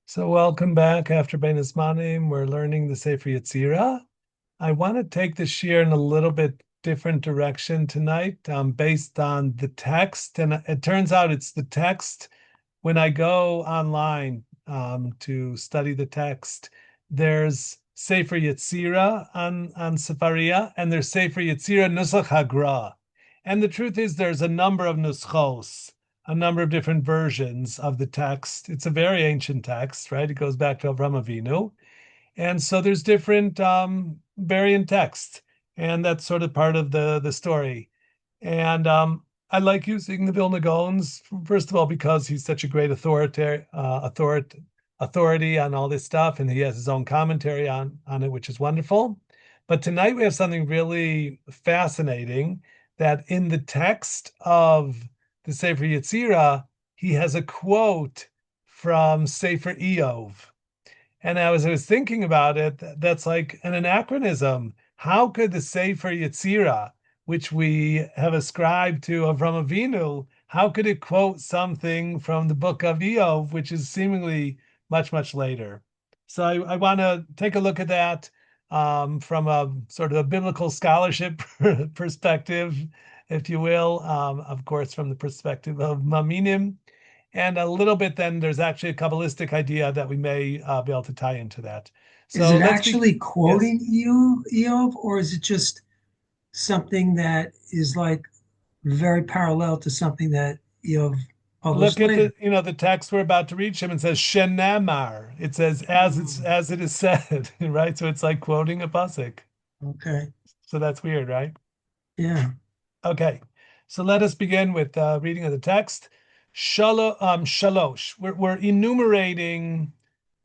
So welcome back after Bein Hazmanim. We're learning the Sefer Yetzira. I want to take the shir in a little bit different direction tonight, based on the text. And it turns out it's the text. When I go online to study the text, there's Sefer Yetzira on Sefaria, and there's Sefer Yetzira Nusach Hagra. And the truth is, there's a number of nuschos, a number of different versions of the text. It's a very ancient text, right? It goes back to Avraham Avinu. And so there's different variant text, and that's sort of part of the story. And I like using the Vilna Gaons, first of all, because he's such a great authority on all this stuff, and he has his own commentary on it, which is wonderful. But tonight we have something really fascinating that in the text of the Sefer Yetzira, he has a quote from Sefer Iyov. And as I was thinking about it, that's like an anachronism. How could the Sefer Yetzira, which we have ascribed to Avraham Avinu, how could it quote something from the book of Iyov, which is seemingly much, much later? So I want to take a look at that from a sort of a biblical scholarship perspective, if you will. Of course, from the perspective of Maminim, and a little bit then there's actually a Kabbalistic idea that we may be able to tie into that. Is So it let's be, actually yes, quoting Iyov, or is it just something that is like very parallel to something that Iyov look published at later? the text we're about to reach him and says Shenamar. It says Hmm. as it is said, right? So it's like quoting a pasuk. Okay. So that's weird, right? Yeah. Okay. So let us begin with reading of the text. Shalosh. We're enumerating.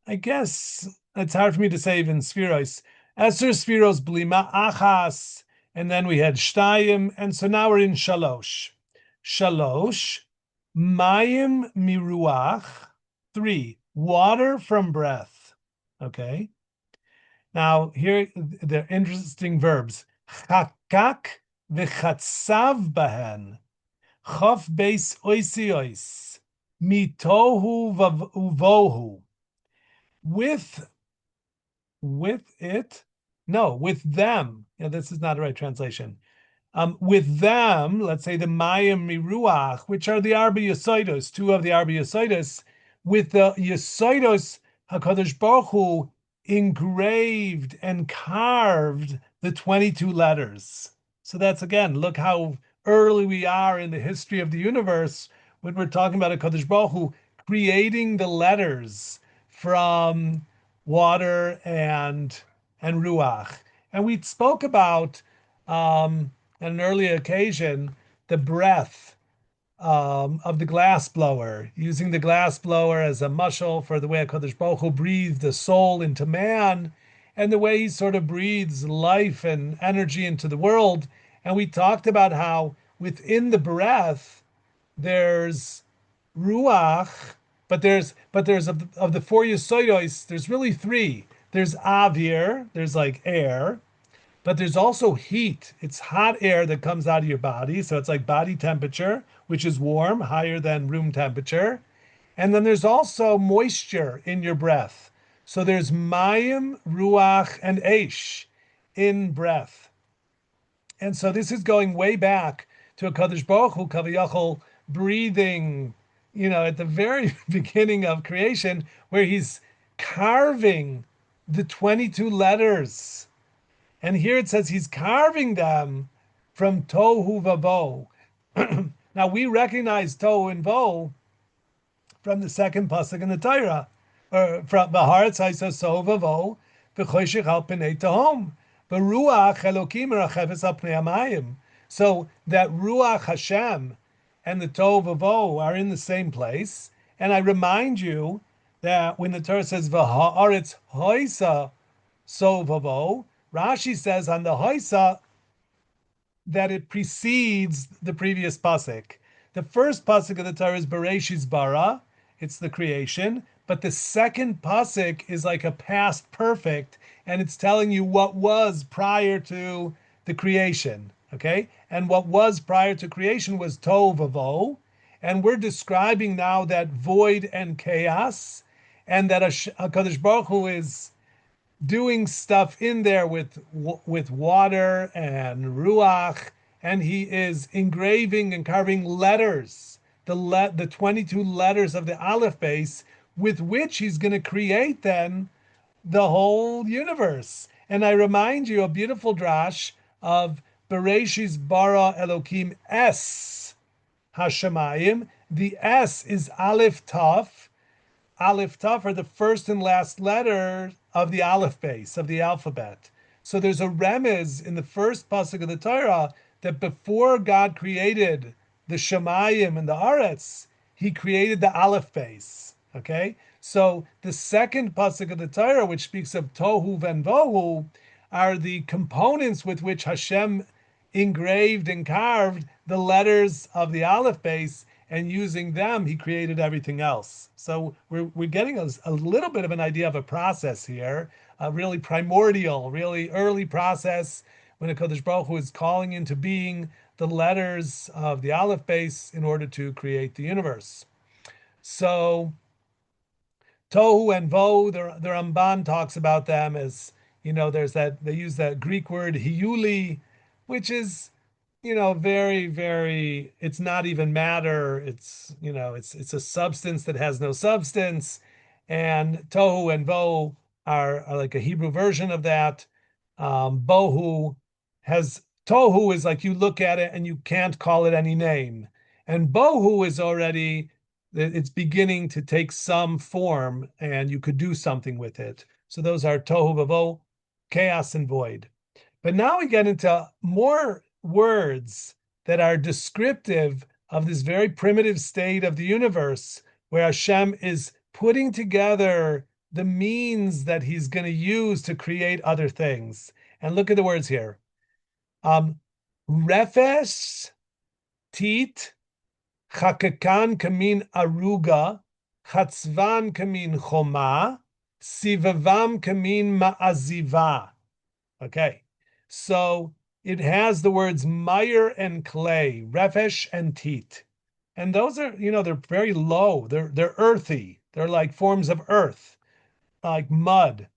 I guess it's hard for me to say even spheros. Esther spheros blima achas, and then we had shtayim, and so now we're in shalosh. Shalosh, mayim miruach. Three, water from breath. Okay. Now here they're interesting verbs. Chakak v'chatsav bahen. Chof beis oisiois. Mitohu uvohu. With it, no, with them. Yeah, this is not a right translation. With them, let's say the Mayim Miruach, which are the Arba Yosoidos, two of the Arba Yosoidos, with the Yosoidos, HaKadosh Baruch Hu engraved and carved the 22 letters. So that's again, look how early we are in the history of the universe when we're talking about HaKadosh Baruch Hu creating the letters from water and ruach. And we spoke about on an earlier occasion the breath of the glass blower, using the glass blower as a mushal for the way HaKadosh Baruch Hu breathed the soul into man, and the way he sort of breathes life and energy into the world. And we talked about how within the breath there's ruach, but there's of the four yesodos, there's really three. There's avir, there's like air, but there's also heat. It's hot air that comes out of your body, so it's like body temperature, which is warm, higher than room temperature. And then there's also moisture in your breath. So there's mayim, ruach, and eish in breath. And so this is going way back to a Kadosh Baruch Hu Kaviyachol breathing, at the very beginning of creation, where he's carving the 22 letters. And here it says he's carving them from Tohu Vavo. Now we recognize Tohu and Vo from the second pasuk in the Torah, or from the heart says so Vavo, v'choshech al pnei tehom. Ruach Elokim rachefes al pnei hamayim. So that Ruach Hashem and the Tohu Vavo are in the same place. And I remind you that when the Torah says v'haaretz hoisa so vavo, Rashi says on the hoisa that it precedes the previous pasuk. The first pasuk of the Torah is Bereshis bara, it's the creation, but the second pasuk is like a past perfect, and it's telling you what was prior to the creation. Okay, and what was prior to creation was tov vavo, and we're describing now that void and chaos. and that HaKadosh Baruch Hu is doing stuff in there with water and ruach, and he is engraving and carving letters, the 22 letters of the Aleph base, with which he's going to create then the whole universe. And I remind you a beautiful drash of Bereshis bara Elokim es Hashemayim. The S is Aleph Taf. Aleph Taf are the first and last letter of the Aleph base of the alphabet. So there's a remez in the first pasuk of the Torah that before God created the Shemayim and the Aretz, He created the Aleph base. Okay, so the second pasuk of the Torah, which speaks of Tohu Venvohu, are the components with which Hashem engraved and carved the letters of the Aleph base, and using them, he created everything else. So we're getting a little bit of an idea of a process here, a really primordial, really early process when a Kodesh Baruch Hu is calling into being the letters of the Aleph base in order to create the universe. So Tohu and Vo, the Ramban talks about them as, there's that, they use that Greek word hiuli, which is, very, very, it's not even matter. It's a substance that has no substance. And Tohu and Vo are like a Hebrew version of that. Bohu Tohu is like you look at it and you can't call it any name. And Bohu is already, it's beginning to take some form and you could do something with it. So those are Tohu Vavo, chaos and void. But now we get into more words that are descriptive of this very primitive state of the universe, where Hashem is putting together the means that he's going to use to create other things. And look at the words here. Refesh, tit, chakakan kamin aruga, chatzvan kamin choma, sivavam kamin ma'aziva. Okay, so it has the words mire and clay, refesh and tit. And those are, they're very low. They're earthy. They're like forms of earth, like mud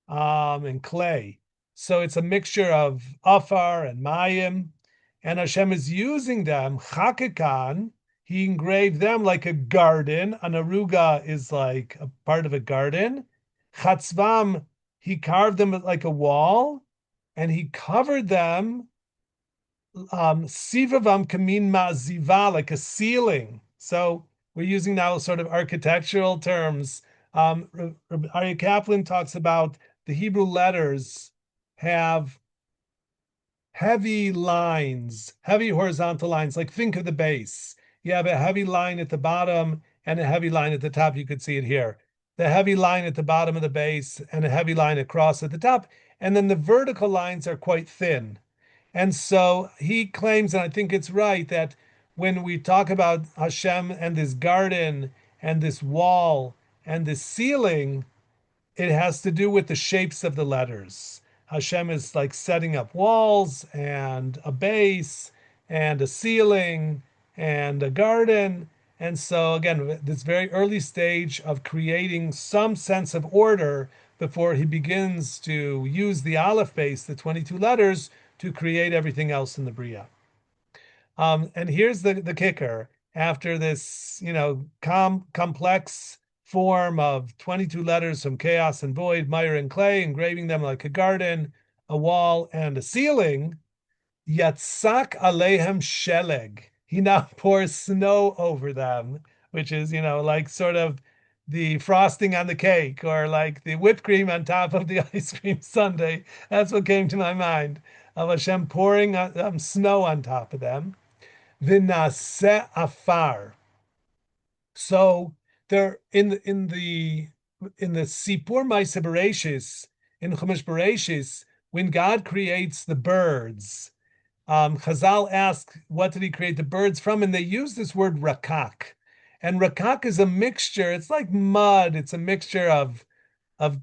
and clay. So it's a mixture of afar and mayim. And Hashem is using them, chakekan, he engraved them like a garden. An aruga is like a part of a garden. Chatzvam, he carved them like a wall, and he covered them sivavam kamin ma'ziva, like a ceiling. So we're using now sort of architectural terms. Aryeh Kaplan talks about the Hebrew letters have heavy lines, heavy horizontal lines, like think of the base. You have a heavy line at the bottom and a heavy line at the top. You could see it here. The heavy line at the bottom of the base and a heavy line across at the top. And then the vertical lines are quite thin. And so he claims, and I think it's right, that when we talk about Hashem and this garden and this wall and this ceiling, it has to do with the shapes of the letters. Hashem is like setting up walls and a base and a ceiling and a garden. And so again, this very early stage of creating some sense of order before he begins to use the Aleph base, the 22 letters, to create everything else in the Bria. And here's the kicker. After this, complex form of 22 letters from chaos and void, mire and clay, engraving them like a garden, a wall, and a ceiling, Yatsak alehem sheleg. He now pours snow over them, which is, like sort of the frosting on the cake or like the whipped cream on top of the ice cream sundae. That's what came to my mind, of Hashem pouring snow on top of them. V'naseh afar. So there in the Sipur Ma'aseh Bereshis, in Chumash Bereshis, when God creates the birds, Chazal ask, what did he create the birds from? And they use this word rakak. And rakak is a mixture, it's like mud, it's a mixture of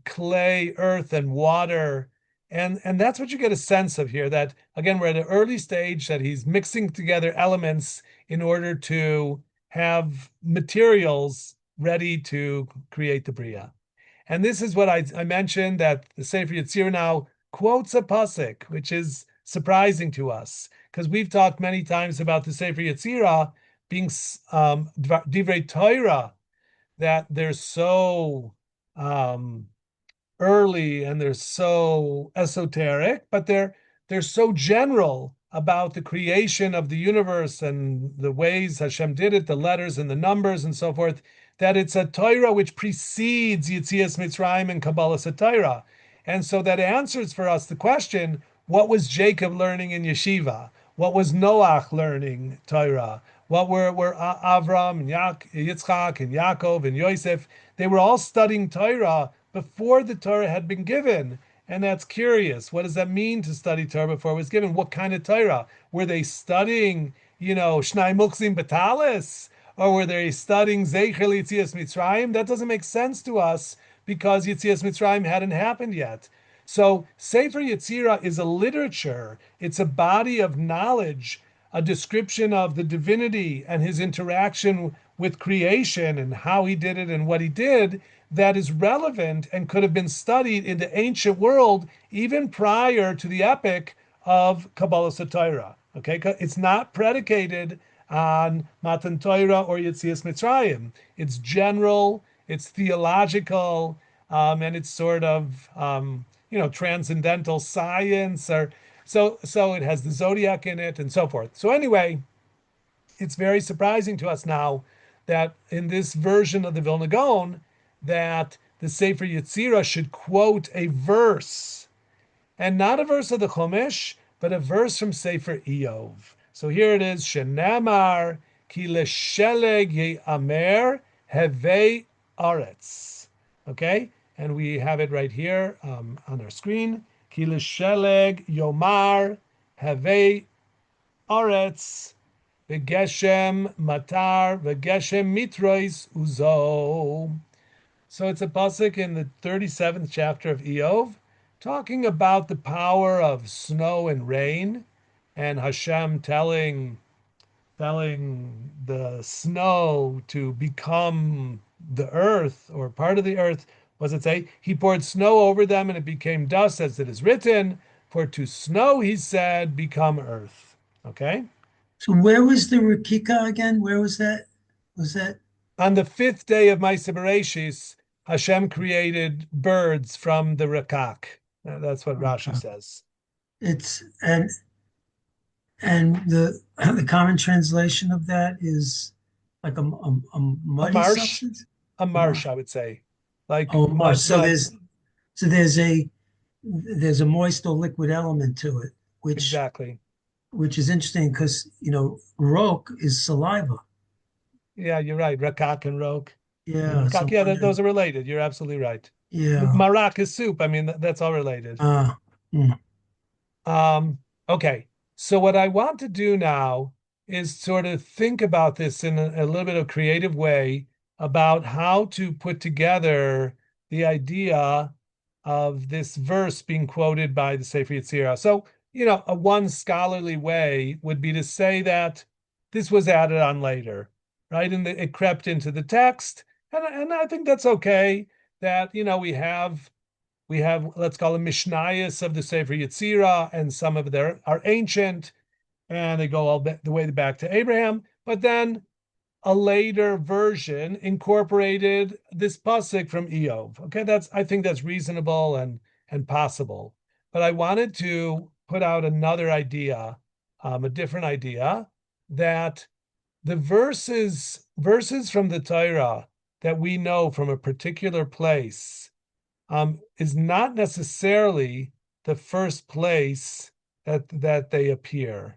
clay, earth, and water. And that's what you get a sense of here, that again, we're at an early stage that he's mixing together elements in order to have materials ready to create the Bria. And this is what I mentioned, that the Sefer Yetzira now quotes a pasuk, which is surprising to us because we've talked many times about the Sefer Yetzira being divrei Torah, that they're so early and they're so esoteric, but they're so general about the creation of the universe and the ways Hashem did it, the letters and the numbers and so forth, that it's a Torah which precedes Yetzias Mitzrayim and Kabbalah Torah. And so that answers for us the question, what was Jacob learning in yeshiva? What was Noach learning Torah? What were Avraham and Yitzchak and Yaakov and Yosef? They were all studying Torah before the Torah had been given. And that's curious. What does that mean to study Torah before it was given? What kind of Torah? Were they studying, Shnai Mukzim Batalis? Or were they studying Zeicher Yetzias Mitzrayim? That doesn't make sense to us because Yetzias Mitzrayim hadn't happened yet. So Sefer Yetzira is a literature. It's a body of knowledge, a description of the divinity and his interaction with creation and how he did it and what he did, that is relevant and could have been studied in the ancient world even prior to the epic of Kabbalah Torah. Okay, it's not predicated on Matan Torah or Yetzias Mitzrayim. It's general, it's theological, and it's sort of transcendental science, or so it has the zodiac in it and so forth. So anyway, it's very surprising to us now that in this version of the Vilna Gaon, that the Sefer Yetzira should quote a verse, and not a verse of the Chumash, but a verse from Sefer Iyov. So here it is, Shenamar ki lesheleg ye'amer hevei aretz. Okay, and we have it right here on our screen. Ki lesheleg yomar hevei aretz v'geshem matar v'geshem mitrois uzo. So it's a pasuk in the 37th chapter of Iyov, talking about the power of snow and rain, and Hashem telling the snow to become the earth or part of the earth. Was it say? He poured snow over them and it became dust, as it is written, for to snow, he said, become earth. Okay? So where was the Rakika again? Where was that? Was that On the 5th day of Ma'aseh Bereshis, Hashem created birds from the rakak. That's what Rashi says. it's and the common translation of that is like a muddy marsh, substance? a marsh, I would say, like Oh, marsh. So mud. there's a moist or liquid element to it, Exactly. which is interesting because rok is saliva. Yeah, you're right. Rakak and rok. Yeah, so Rakak, I'm yeah, wondering. those are related. You're absolutely right. Yeah. Marak is soup. I mean, that's all related. Hmm. Okay. So what I want to do now is sort of think about this in a little bit of creative way about how to put together the idea of this verse being quoted by the Sefer Yetzirah. So, a one scholarly way would be to say that this was added on later, right? And it crept into the text. And I think that's okay that, we have, let's call them Mishnayos of the Sefer Yetzirah, and some of them are ancient, and they go all the way back to Abraham. But then a later version incorporated this pasuk from Iyov. Okay, I think that's reasonable and possible. But I wanted to put out another idea, a different idea, that the verses from the Torah that we know from a particular place is not necessarily the first place that they appear.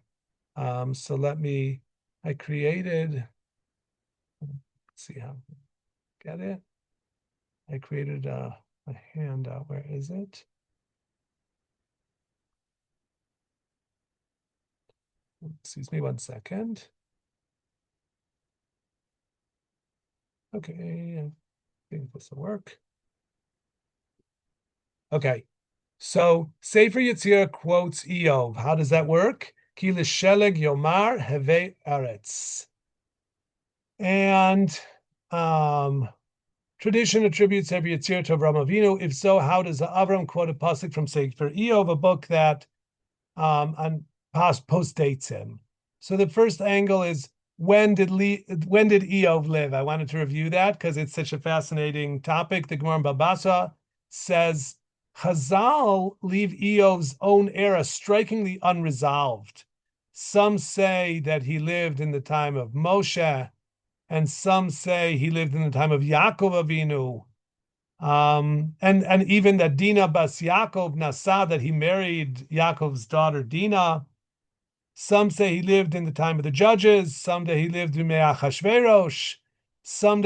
So I created, let's see how get it. I created a handout. Where is it? Excuse me 1 second. Okay, I think this will work. Okay, so Sefer Yetzirah quotes Iyov. How does that work? Ki l'sheleg yomar hevei aretz. And Tradition attributes every Yetzira to Avraham Avinu. If so, how does Avram quote a pasuk from Sefer Iyov, a book that post dates him? So the first angle is when did Iyov live? I wanted to review that because it's such a fascinating topic. The Gemara in Babasa says Chazal leave Iyov's own era strikingly unresolved. Some say that he lived in the time of Moshe, and some say he lived in the time of Yaakov Avinu. And even that Dina bas Yaakov Nasa, that he married Yaakov's daughter Dina. Some say he lived in the time of the judges. Some say he lived in Achashverosh. Some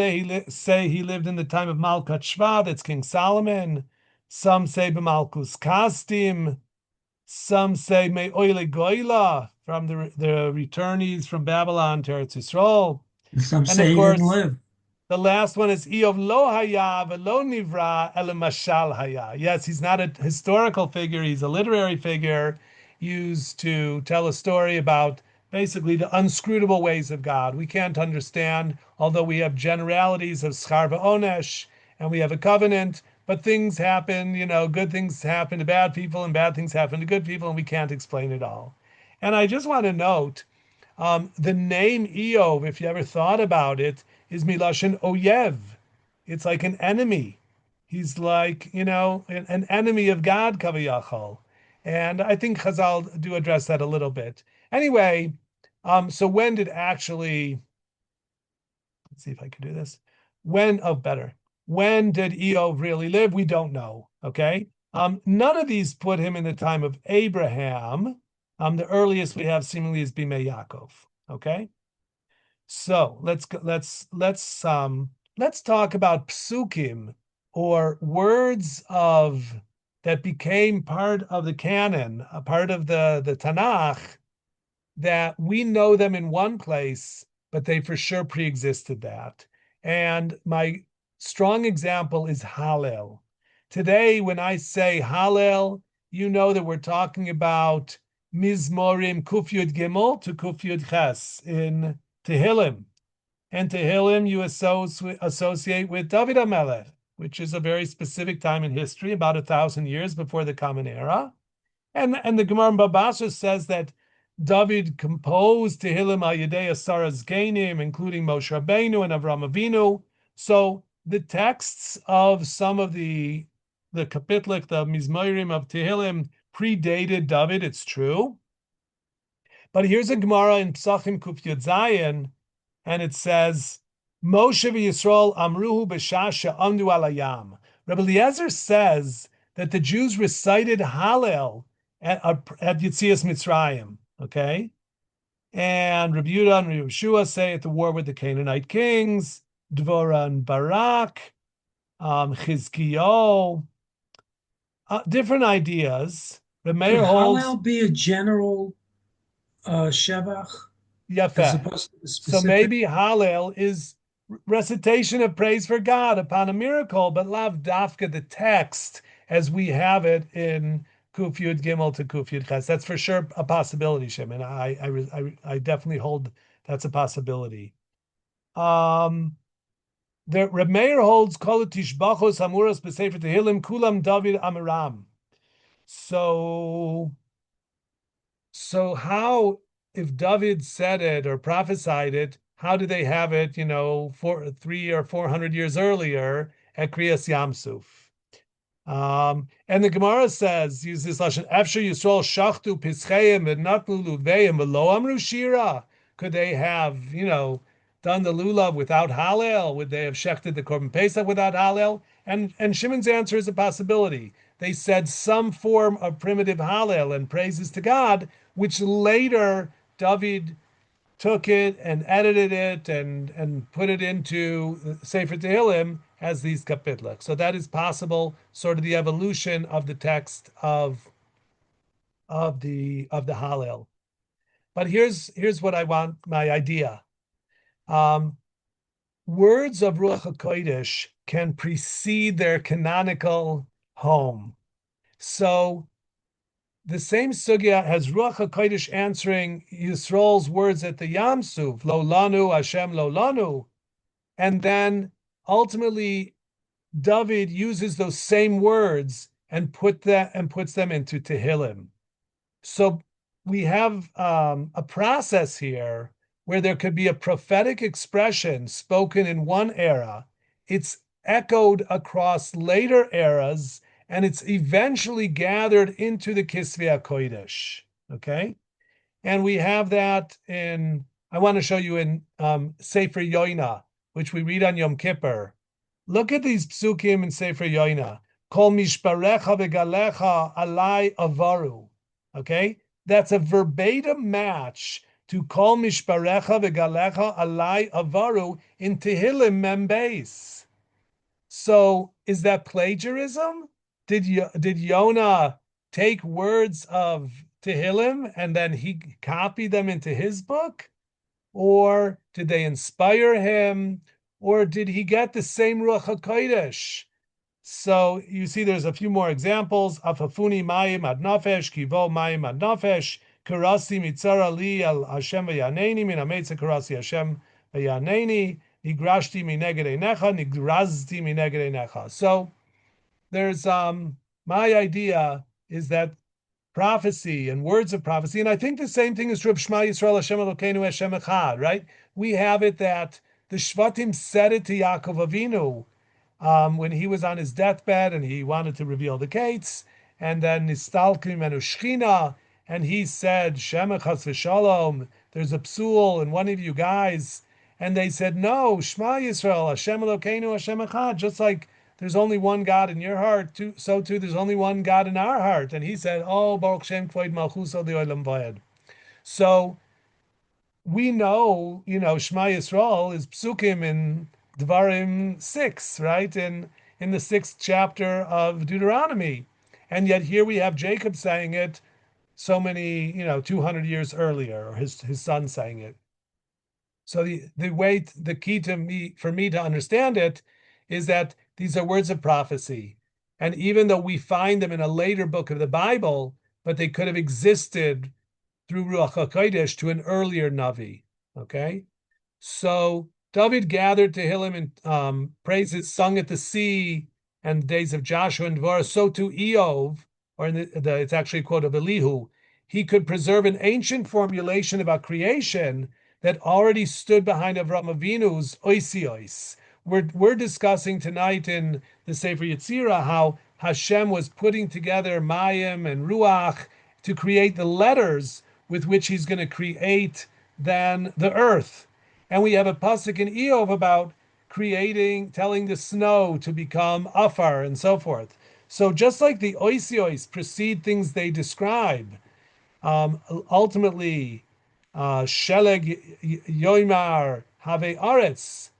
say he lived in the time of Malkat Shva, that's King Solomon. Some say B'Malkus Kasdim. Some say Me'oile Goila, from the returnees from Babylon to Eretz Yisrael. Some And say of he course, didn't live. the last one is Iyov lo haya velo nivra ele mashal haya. Yes, he's not a historical figure. He's a literary figure used to tell a story about basically the unscrutable ways of God. We can't understand, although we have generalities of schar v'onesh, and we have a covenant, but things happen, good things happen to bad people and bad things happen to good people, and we can't explain it all. And I just want to note, the name Iyov, if you ever thought about it, is Milashon Oyev. It's like an enemy. He's like, an enemy of God, Kaviyachol. And I think Chazal do address that a little bit. Anyway, so when did actually, let's see if I can do this. Better. When did Iyov really live? We don't know, okay? None of these put him in the time of Abraham. The earliest we have seemingly is Bimei Yaakov, okay? So let's talk about psukim, or words that became part of the canon, a part of the Tanakh, that we know them in one place, but they for sure pre-existed that. And my strong example is Hallel. Today, when I say Hallel, you know that we're talking about Mizmorim Kuf Yud Gimel to Kuf Yud Ches in Tehillim. And Tehillim you associate with David HaMelech, which is a very specific time in history, about 1,000 years before the Common Era. And the Gemara in Babasha says that David composed Tehillim al Yedei Asara Zgenim, including Moshe Rabbeinu and Avraham Avinu. So the texts of some of the kapitlik, the Mizmorim of Tehillim, predated David, it's true. But here's a Gemara in Psachim Kuf Yud Zayin, and it says, Moshe v'Yisrael amruhu b'shasha amdu alayam. Rabbi Eliezer says that the Jews recited Hallel at Yetzias Mitzrayim, okay? And Rabbi Yehuda and Rabbi Yeshua say at the war with the Canaanite kings, Dvorah and Barak, Chizkiyahu, different ideas. Could Hallel be a general shevach? As opposed to the specific? So maybe Hallel is recitation of praise for God upon a miracle, but lav dafka, the text as we have it in Kuf Yud Gimel to Kuf Yud Ches. That's for sure a possibility, Shimon. I definitely hold that's a possibility. The Reb Meir holds Kol Tishbachos Hamuras B'Sefer Tehillim Kulam David Amiram. So how, if David said it or prophesied it, how did they have it, 300 or 400 years earlier at Kriyas Yamsuf? And the Gemara says, use this lashon, Efshar Yisrael shachtu pischeim v'natnu luveim v'lo amru shira. Could they have, done the lulav without Hallel? Would they have shechted the Korban Pesach without Hallel? And Shimon's answer is a possibility. They said some form of primitive Hallel and praises to God, which later David took it and edited it and put it into Sefer Tehillim as these kapitlik. So that is possible, sort of the evolution of the text of the Hallel. But here's what I want, my idea. Words of Ruach HaKodesh can precede their canonical home. So the same sugya has Ruach HaKodesh answering Yisrael's words at the Yam Suf, Lo Lanu, Hashem Lo Lanu, and then ultimately David uses those same words and puts them into Tehillim. So we have a process here where there could be a prophetic expression spoken in one era. It's echoed across later eras, and it's eventually gathered into the Kisvei HaKodesh. Okay, and we have that in. I want to show you in Sefer Yoina, which we read on Yom Kippur. Look at these psukim in Sefer Yoina. Kol mishparecha v'galecha alai avaru. Okay, that's a verbatim match to Kol mishparecha v'galecha alai avaru in Tehillim Membeis. So is that plagiarism? Did Yonah take words of Tehillim and then he copied them into his book? Or did they inspire him? Or did he get the same Ruach HaKodesh? So you see there's a few more examples. Afafuni mayim ad nafesh, kivo mayim ad nafesh, karasi mitzara li al Hashem v'yaneni, min ametza karasi Hashem v'yaneni, nigrashti mineged einecha, nigrazti mineged einecha. So there's my idea is that prophecy and words of prophecy, and I think the same thing is true of Shema Yisrael Hashem Elokeinu Hashem Echad, right? We have it that the Shvatim said it to Yaakov Avinu when he was on his deathbed and he wanted to reveal the gates, and then Nistalkim and Ushchina, and he said, Shema Chas v'Shalom, there's a psul in one of you guys, and they said, no, Shema Yisrael, Hashem Elokeinu, Hashem Echad, just like there's only one God in your heart, too, so too there's only one God in our heart. And he said, oh, Baruch Shem Kvoid Malchuso Olam Vayed. So we know, Shema Yisrael is psukim in Dvarim 6, right? In the 6th chapter of Deuteronomy. And yet here we have Jacob saying it so many, 200 years earlier, or his son saying it. So the key for me to understand it is that these are words of prophecy. And even though we find them in a later book of the Bible, but they could have existed through Ruach HaKodesh to an earlier Navi. Okay? So David gathered Tehillim and praises sung at the sea and the days of Joshua and Dvorah. So too Iyov, or it's actually a quote of Elihu, he could preserve an ancient formulation about creation that already stood behind Avraham Avinu's oisios. We're discussing tonight in the Sefer Yetzira how Hashem was putting together Mayim and Ruach to create the letters with which he's going to create then the earth. And we have a pasuk in Iyov about telling the snow to become afar and so forth. So just like the oisios precede things they describe, ultimately, Sheleg Yoimar Have Aretz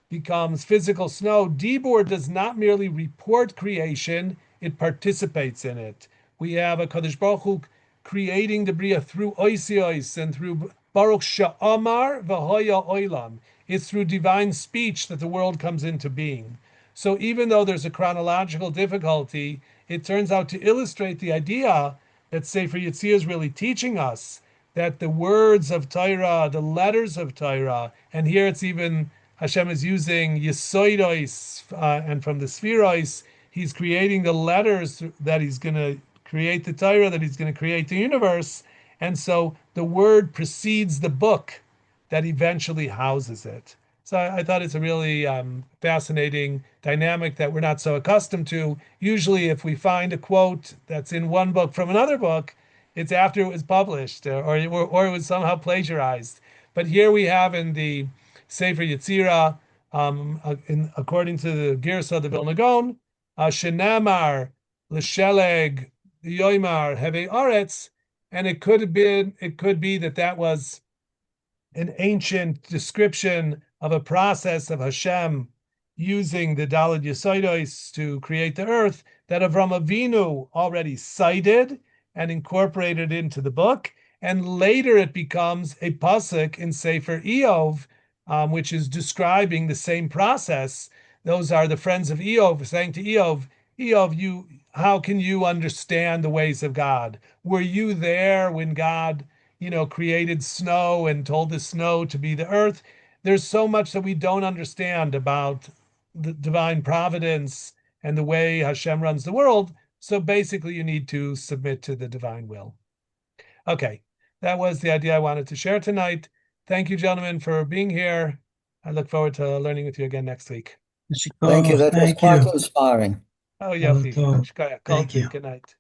becomes physical snow. Dibur does not merely report creation, it participates in it. We have a Kadosh Baruch Hu creating the Bria through oisios and through Baruch Sha'amar V'hoya Oilam. It's through divine speech that the world comes into being. So even though there's a chronological difficulty, it turns out to illustrate the idea that Sefer Yetzirah is really teaching us that the words of Torah, the letters of Torah, and here it's even Hashem is using Yesoidos, and from the Spherois, he's creating the letters that he's going to create the Torah, that he's going to create the universe. And so the word precedes the book that eventually houses it. So I thought it's a really fascinating dynamic that we're not so accustomed to. Usually, if we find a quote that's in one book from another book, it's after it was published or it was somehow plagiarized. But here we have in the Sefer Yetzira, according to the Girsa, the Vilna Gaon, Shenamar l'sheleg yoimar heve aretz, and it could be that was an ancient description of a process of Hashem using the Daled Yesoidos to create the earth that Avraham Avinu already cited and incorporated into the book, and later it becomes a pasuk in Sefer Iyov, which is describing the same process. Those are the friends of Iyov saying to Iyov, how can you understand the ways of God? Were you there when God, created snow and told the snow to be the earth? There's so much that we don't understand about the divine providence and the way Hashem runs the world. So basically, you need to submit to the divine will. Okay, that was the idea I wanted to share tonight. Thank you, gentlemen, for being here. I look forward to learning with you again next week. Thank you. That was Thank quite you. inspiring. Oh, Hello, Yofi. Tom. Kol Thank you. Tov. Good night.